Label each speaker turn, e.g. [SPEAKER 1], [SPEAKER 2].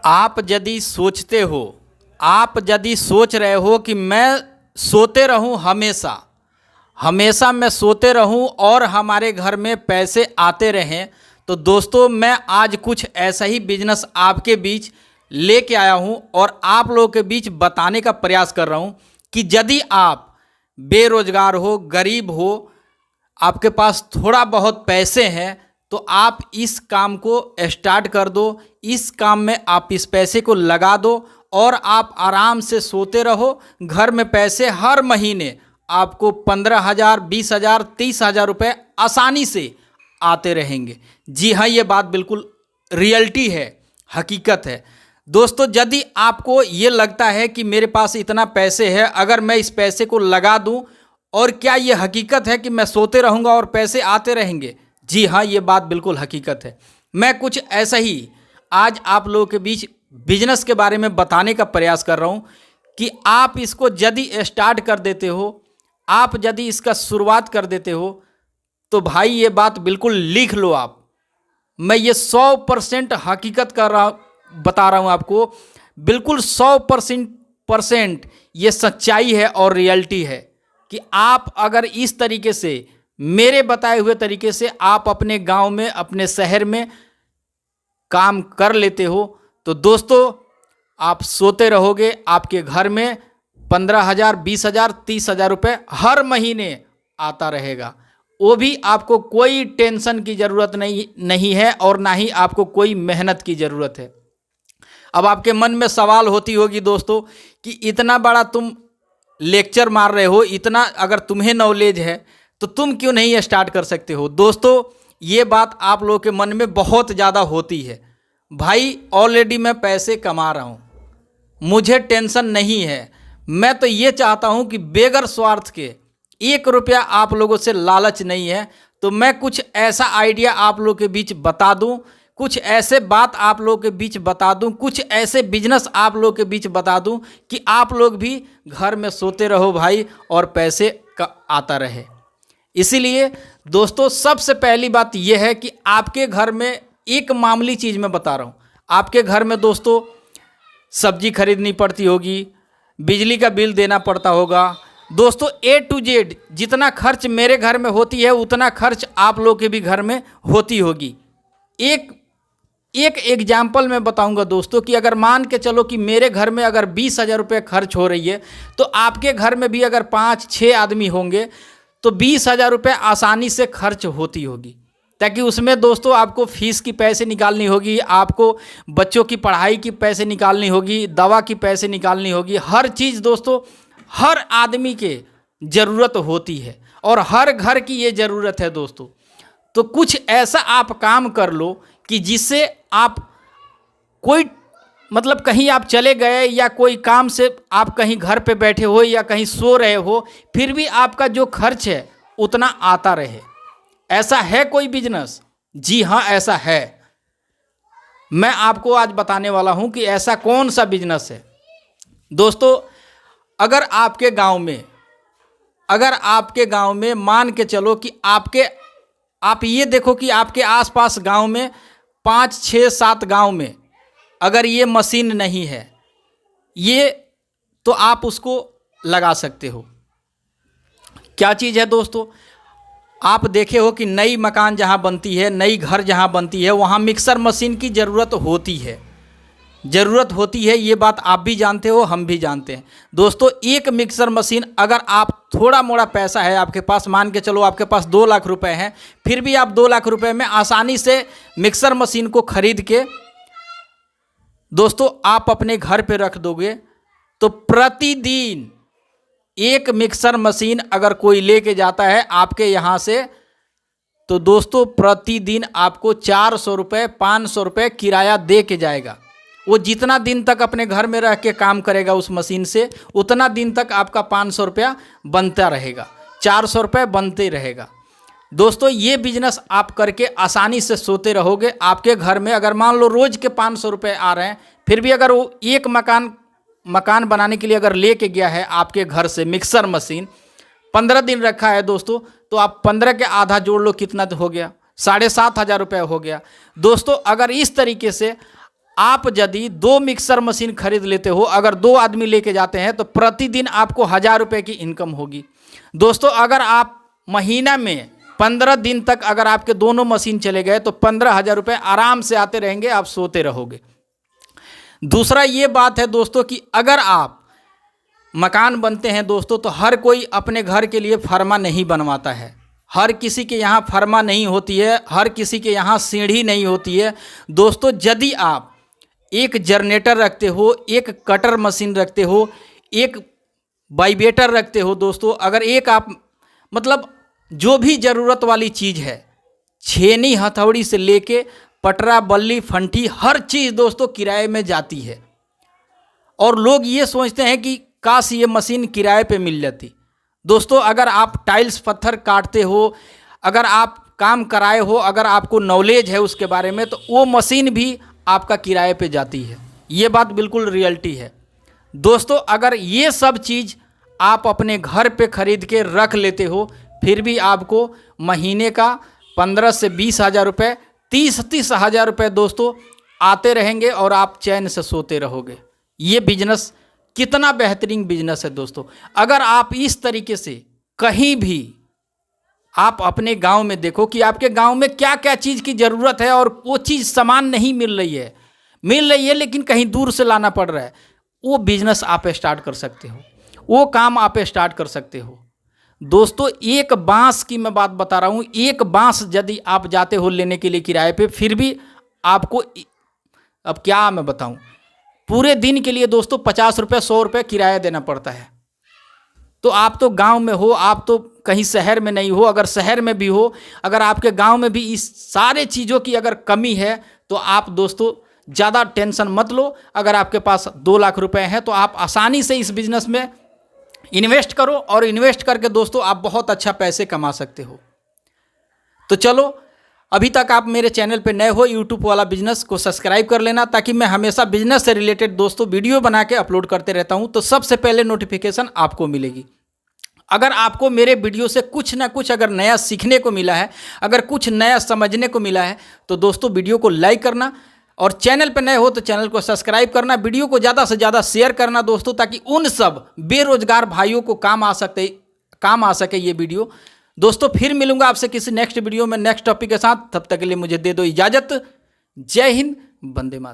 [SPEAKER 1] आप यदि सोचते हो, आप यदि सोच रहे हो कि मैं सोते रहूं, हमेशा हमेशा मैं सोते रहूं और हमारे घर में पैसे आते रहें, तो दोस्तों मैं आज कुछ ऐसा ही बिजनेस आपके बीच लेके आया हूं और आप लोगों के बीच बताने का प्रयास कर रहा हूं कि यदि आप बेरोजगार हो, गरीब हो, आपके पास थोड़ा बहुत पैसे हैं, तो आप इस काम को स्टार्ट कर दो। इस काम में आप इस पैसे को लगा दो और आप आराम से सोते रहो। घर में पैसे हर महीने आपको 15,000, 20,000, 30,000 रुपये आसानी से आते रहेंगे। जी हाँ, ये बात बिल्कुल रियलिटी है, हकीकत है। दोस्तों, यदि आपको ये लगता है कि मेरे पास इतना पैसे है, अगर मैं इस पैसे को लगा दूं, और क्या ये हकीकत है कि मैं सोते रहूंगा और पैसे आते रहेंगे? जी हाँ, ये बात बिल्कुल हकीकत है। मैं कुछ ऐसा ही आज आप लोगों के बीच बिजनेस के बारे में बताने का प्रयास कर रहा हूँ कि आप इसको यदि स्टार्ट कर देते हो, आप यदि इसका शुरुआत कर देते हो, तो भाई ये बात बिल्कुल लिख लो आप। मैं ये 100% हकीकत बता रहा हूँ आपको, बिल्कुल 100% ये सच्चाई है और रियलिटी है कि आप अगर इस तरीके से, मेरे बताए हुए तरीके से आप अपने गांव में, अपने शहर में काम कर लेते हो, तो दोस्तों आप सोते रहोगे, आपके घर में 15,000, 20,000, 30,000 रुपये हर महीने आता रहेगा। वो भी आपको कोई टेंशन की ज़रूरत नहीं है और ना ही आपको कोई मेहनत की ज़रूरत है। अब आपके मन में सवाल होती होगी दोस्तों कि इतना बड़ा तुम लेक्चर मार रहे हो, इतना अगर तुम्हें नॉलेज है तो तुम क्यों नहीं स्टार्ट कर सकते हो? दोस्तों, ये बात आप लोगों के मन में बहुत ज़्यादा होती है। भाई ऑलरेडी मैं पैसे कमा रहा हूँ, मुझे टेंशन नहीं है। मैं तो ये चाहता हूँ कि बेगर स्वार्थ के 1 रुपया आप लोगों से लालच नहीं है, तो मैं कुछ ऐसा आइडिया आप लोगों के बीच बता दूँ, कुछ ऐसे बात आप लोगों के बीच बता दूं, कुछ ऐसे बिजनेस आप लोगों के बीच बता दूं कि आप लोग भी घर में सोते रहो भाई और पैसे का आता रहे। इसीलिए दोस्तों, सबसे पहली बात यह है कि आपके घर में एक मामूली चीज़ मैं बता रहा हूं। आपके घर में दोस्तों सब्जी खरीदनी पड़ती होगी, बिजली का बिल देना पड़ता होगा। दोस्तों A to Z जितना खर्च मेरे घर में होती है, उतना खर्च आप लोग के भी घर में होती होगी। एक एग्जाम्पल मैं बताऊंगा दोस्तों कि अगर मान के चलो कि मेरे घर में अगर 20,000 रुपये खर्च हो रही है, तो आपके घर में भी अगर 5-6 आदमी होंगे तो 20,000 रुपये आसानी से खर्च होती होगी। ताकि उसमें दोस्तों आपको फीस की पैसे निकालनी होगी, आपको बच्चों की पढ़ाई की पैसे निकालनी होगी, दवा की पैसे निकालनी होगी। हर चीज़ दोस्तों हर आदमी के ज़रूरत होती है और हर घर की ये ज़रूरत है दोस्तों। तो कुछ ऐसा आप काम कर लो कि जिससे आप कोई मतलब कहीं आप चले गए या कोई काम से आप कहीं घर पे बैठे हो या कहीं सो रहे हो, फिर भी आपका जो खर्च है उतना आता रहे। ऐसा है कोई बिजनेस? जी हाँ, ऐसा है। मैं आपको आज बताने वाला हूँ कि ऐसा कौन सा बिजनेस है। दोस्तों, अगर आपके गांव में मान के चलो कि आप ये देखो कि आपके आसपास गांव में 5, 6, 7 गांव में अगर ये मशीन नहीं है, ये तो आप उसको लगा सकते हो। क्या चीज़ है दोस्तों? आप देखे हो कि नई मकान जहां बनती है, नई घर जहां बनती है, वहां मिक्सर मशीन की ज़रूरत होती है। ये बात आप भी जानते हो, हम भी जानते हैं। दोस्तों, एक मिक्सर मशीन, अगर आप थोड़ा मोड़ा पैसा है आपके पास, मान के चलो आपके पास 2 लाख रुपए हैं, फिर भी आप 2 लाख रुपए में आसानी से मिक्सर मशीन को खरीद के दोस्तों आप अपने घर पे रख दोगे, तो प्रतिदिन एक मिक्सर मशीन अगर कोई लेके जाता है आपके यहाँ से, तो दोस्तों प्रतिदिन आपको 400 रुपये, 500 रुपये किराया दे के जाएगा। वो जितना दिन तक अपने घर में रह के काम करेगा उस मशीन से, उतना दिन तक आपका 500 रुपया बनता रहेगा, 400 रुपये बनते रहेगा। दोस्तों, ये बिजनेस आप करके आसानी से सोते रहोगे। आपके घर में अगर मान लो रोज़ के 500 रुपये आ रहे हैं, फिर भी अगर वो एक मकान बनाने के लिए अगर लेके गया है आपके घर से मिक्सर मशीन, 15 दिन रखा है दोस्तों, तो आप 15 के आधा जोड़ लो, कितना हो गया? 7,500 रुपये हो गया। दोस्तों, अगर इस तरीके से आप यदि 2 मिक्सर मशीन खरीद लेते हो, अगर 2 आदमी लेके जाते हैं तो प्रतिदिन आपको 1000 रुपये की इनकम होगी। दोस्तों अगर आप महीना में 15 दिन तक अगर आपके दोनों मशीन चले गए तो 15,000 रुपये आराम से आते रहेंगे, आप सोते रहोगे। दूसरा ये बात है दोस्तों कि अगर आप मकान बनते हैं दोस्तों तो हर कोई अपने घर के लिए फर्मा नहीं बनवाता है, हर किसी के यहाँ फर्मा नहीं होती है, हर किसी के यहाँ सीढ़ी नहीं होती है। दोस्तों यदि आप एक जनरेटर रखते हो, एक कटर मशीन रखते हो, एक वाइब्रेटर रखते हो दोस्तों, अगर एक आप मतलब जो भी ज़रूरत वाली चीज़ है, छेनी हथौड़ी से लेके पटरा बल्ली फंटी हर चीज़ दोस्तों किराए में जाती है। और लोग ये सोचते हैं कि काश ये मशीन किराए पे मिल जाती। दोस्तों अगर आप टाइल्स पत्थर काटते हो, अगर आप काम कराए हो, अगर आपको नॉलेज है उसके बारे में, तो वो मशीन भी आपका किराए पे जाती है। ये बात बिल्कुल रियलिटी है। दोस्तों अगर ये सब चीज़ आप अपने घर पे खरीद के रख लेते हो, फिर भी आपको महीने का 15 से 20,000 रुपये, 30 हज़ार रुपये दोस्तों आते रहेंगे और आप चैन से सोते रहोगे। ये बिजनेस कितना बेहतरीन बिजनेस है दोस्तों। अगर आप इस तरीके से कहीं भी आप अपने गांव में देखो कि आपके गांव में क्या क्या चीज़ की ज़रूरत है और वो चीज़ सामान नहीं मिल रही है लेकिन कहीं दूर से लाना पड़ रहा है, वो बिजनेस आप स्टार्ट कर सकते हो, वो काम आप स्टार्ट कर सकते हो। दोस्तों एक बांस की मैं बात बता रहा हूँ, एक बांस यदि आप जाते हो लेने के लिए किराए पे, फिर भी आपको अब क्या मैं बताऊँ, पूरे दिन के लिए दोस्तों 50 रुपये 100 रुपये किराया देना पड़ता है। तो आप तो गांव में हो, आप तो कहीं शहर में नहीं हो। अगर शहर में भी हो, अगर आपके गांव में भी इस सारे चीज़ों की अगर कमी है तो आप दोस्तों ज़्यादा टेंशन मत लो। अगर आपके पास 2 लाख रुपए हैं तो आप आसानी से इस बिज़नेस में इन्वेस्ट करो और इन्वेस्ट करके दोस्तों आप बहुत अच्छा पैसे कमा सकते हो। तो चलो, अभी तक आप मेरे चैनल पे नए हो, यूट्यूब वाला बिजनेस को सब्सक्राइब कर लेना, ताकि मैं हमेशा बिजनेस से रिलेटेड दोस्तों वीडियो बना के अपलोड करते रहता हूं, तो सबसे पहले नोटिफिकेशन आपको मिलेगी। अगर आपको मेरे वीडियो से कुछ ना कुछ अगर नया सीखने को मिला है, अगर कुछ नया समझने को मिला है, तो दोस्तों वीडियो को लाइक करना और चैनल पर नए हो तो चैनल को सब्सक्राइब करना, वीडियो को ज़्यादा से ज़्यादा शेयर करना दोस्तों, ताकि उन सब बेरोजगार भाइयों को काम आ सके ये वीडियो। दोस्तों फिर मिलूंगा आपसे किसी नेक्स्ट वीडियो में नेक्स्ट टॉपिक के साथ। तब तक के लिए मुझे दे दो इजाज़त। जय हिंद, वंदे मातरम।